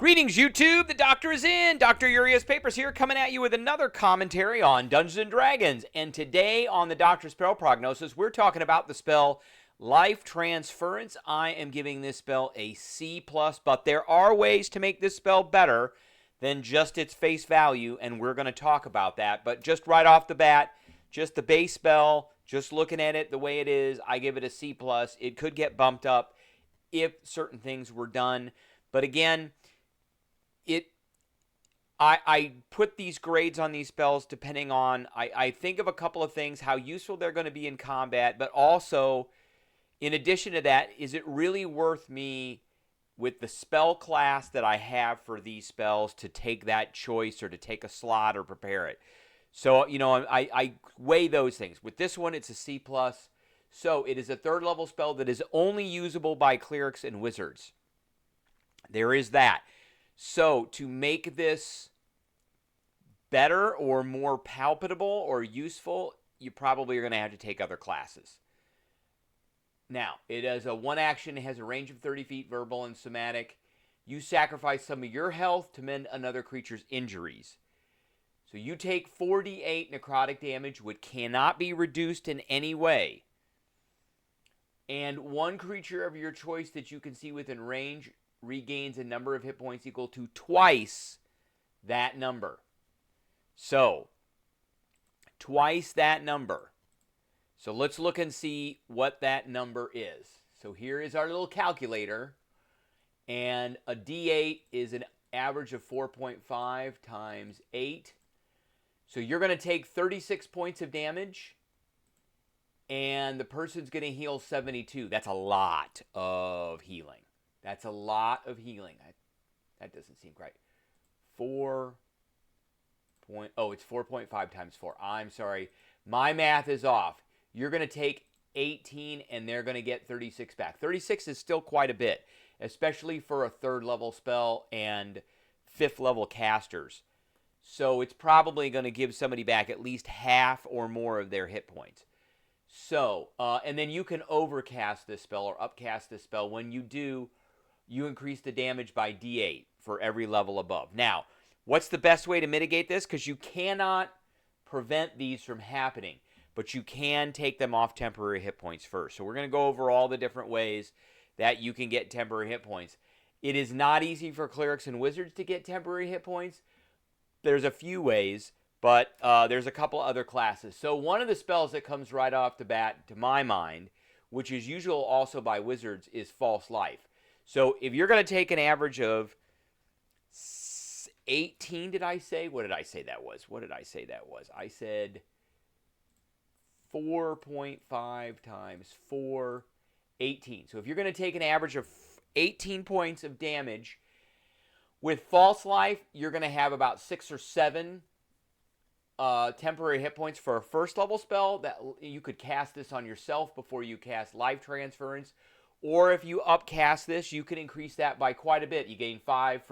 Greetings, YouTube. The Doctor is in. Dr. Urias Papers here, coming at you with another commentary on Dungeons & Dragons. And today on the Doctor's Spell Prognosis, we're talking about the spell Life Transference. I am giving this spell a C+, but there are ways to make this spell better than just its face value, and we're going to talk about that. But just right off the bat, just the base spell, just looking at it the way it is, I give it a C+. It could get bumped up if certain things were done. But again, I put these grades on these spells depending on, I think of a couple of things, how useful they're going to be in combat, but also, in addition to that, is it really worth me, with the spell class that I have for these spells, to take that choice or to take a slot or prepare it? So, I weigh those things. With this one, it's a C+. So, it is a third level spell that is only usable by clerics and wizards. There is that. So, to make this better or more palpable or useful, you probably are going to have to take other classes. Now, it is a one action. It has a range of 30 feet, verbal and somatic. You sacrifice some of your health to mend another creature's injuries. So you take 4d8 necrotic damage, which cannot be reduced in any way. And one creature of your choice that you can see within range regains a number of hit points equal to twice that number. So, twice that number. So let's look and see what that number is. So here is our little calculator. And a D8 is an average of 4.5 times 8. So you're going to take 36 points of damage. And the person's going to heal 72. That's a lot of healing. That's a lot of healing. That doesn't seem right. It's 4.5 times 4. I'm sorry. My math is off. You're going to take 18 and they're going to get 36 back. 36 is still quite a bit, especially for a third level spell and fifth level casters. So it's probably going to give somebody back at least half or more of their hit points. So, and then you can overcast this spell or upcast this spell. When you do, you increase the damage by D8 for every level above. Now, what's the best way to mitigate this? Because you cannot prevent these from happening, but you can take them off temporary hit points first. So we're going to go over all the different ways that you can get temporary hit points. It is not easy for clerics and wizards to get temporary hit points. There's a few ways, but there's a couple other classes. So one of the spells that comes right off the bat, to my mind, which is usual also by wizards, is False Life. So if you're going to take an average of 18, did I say? What did I say that was? I said 4.5 times 4, 18. So if you're going to take an average of 18 points of damage, with False Life, you're going to have about 6 or 7 temporary hit points for a first level spell. That you could cast this on yourself before you cast Life Transference. Or if you upcast this, you can increase that by quite a bit. You gain 5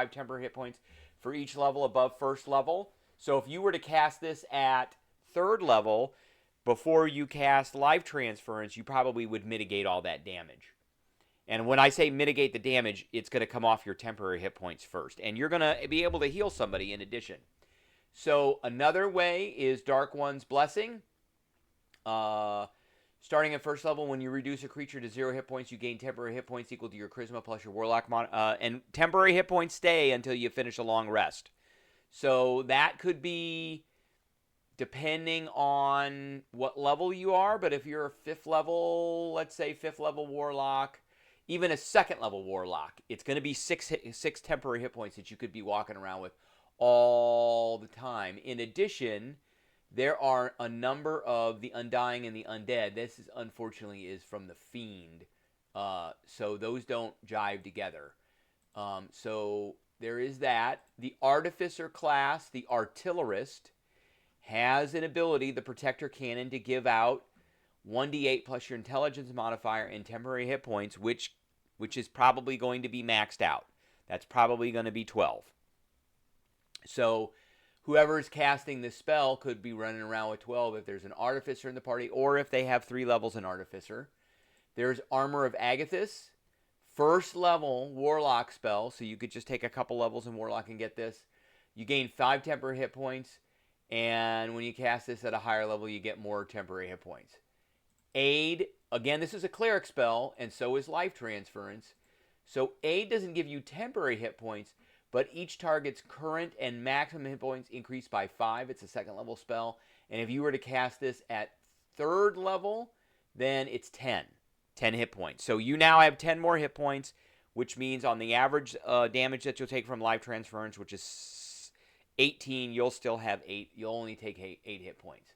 temporary hit points for each level above first level. So if you were to cast this at third level before you cast Life Transference, you probably would mitigate all that damage. And when I say mitigate the damage, it's going to come off your temporary hit points first. And you're going to be able to heal somebody in addition. So another way is Dark One's Blessing. Starting at first level, when you reduce a creature to 0 hit points, you gain temporary hit points equal to your charisma plus your warlock and temporary hit points stay until you finish a long rest. So that could be depending on what level you are, but if you're a 5th level, let's say 5th level warlock, even a 2nd level warlock, it's going to be 6 temporary hit points that you could be walking around with all the time. In addition, there are a number of the Undying and the Undead. This is unfortunately is from the Fiend. So those don't jive together. So there is that. The Artificer class, the Artillerist, has an ability, the Protector Cannon, to give out 1d8 plus your intelligence modifier and temporary hit points, which is probably going to be maxed out. That's probably going to be 12. So whoever is casting this spell could be running around with 12 if there's an Artificer in the party, or if they have 3 levels in Artificer. There's Armor of Agathis First level Warlock spell, so you could just take a couple levels in Warlock and get this. You gain 5 temporary hit points, and when you cast this at a higher level, you get more temporary hit points. Aid, again, this is a Cleric spell, and so is Life Transference. So Aid doesn't give you temporary hit points, but each target's current and maximum hit points increase by 5. It's a second level spell. And if you were to cast this at third level, then it's 10. 10 hit points. So you now have 10 more hit points, which means on the average damage that you'll take from Life Transference, which is 18, you'll still have 8. You'll only take 8 hit points.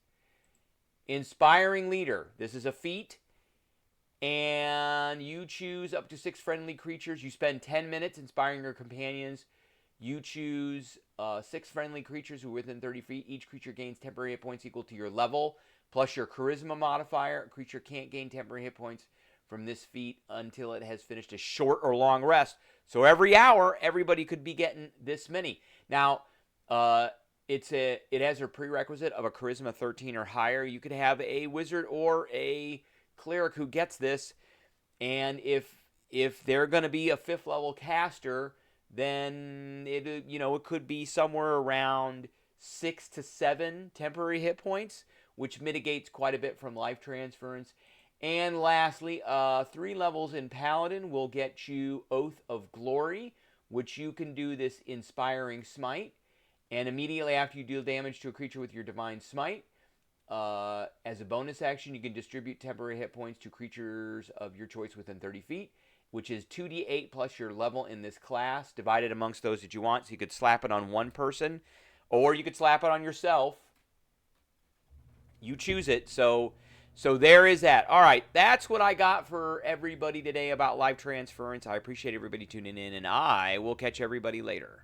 Inspiring Leader. This is a feat, and you choose up to 6 friendly creatures. You spend 10 minutes inspiring your companions. You choose 6 friendly creatures who are within 30 feet. Each creature gains temporary hit points equal to your level, plus your charisma modifier. A creature can't gain temporary hit points from this feat until it has finished a short or long rest. So every hour, everybody could be getting this many. Now, it has a prerequisite of a charisma 13 or higher. You could have a wizard or a cleric who gets this, and if they're going to be a 5th level caster, then it could be somewhere around 6 to 7 temporary hit points, which mitigates quite a bit from Life Transference. And lastly, 3 levels in Paladin will get you Oath of Glory, which you can do this Inspiring Smite. And immediately after you deal damage to a creature with your Divine Smite, as a bonus action, you can distribute temporary hit points to creatures of your choice within 30 feet, which is 2d8 plus your level in this class, divided amongst those that you want. So you could slap it on one person, or you could slap it on yourself. You choose it. So there is that. All right, that's what I got for everybody today about Life Transference. I appreciate everybody tuning in, and I will catch everybody later.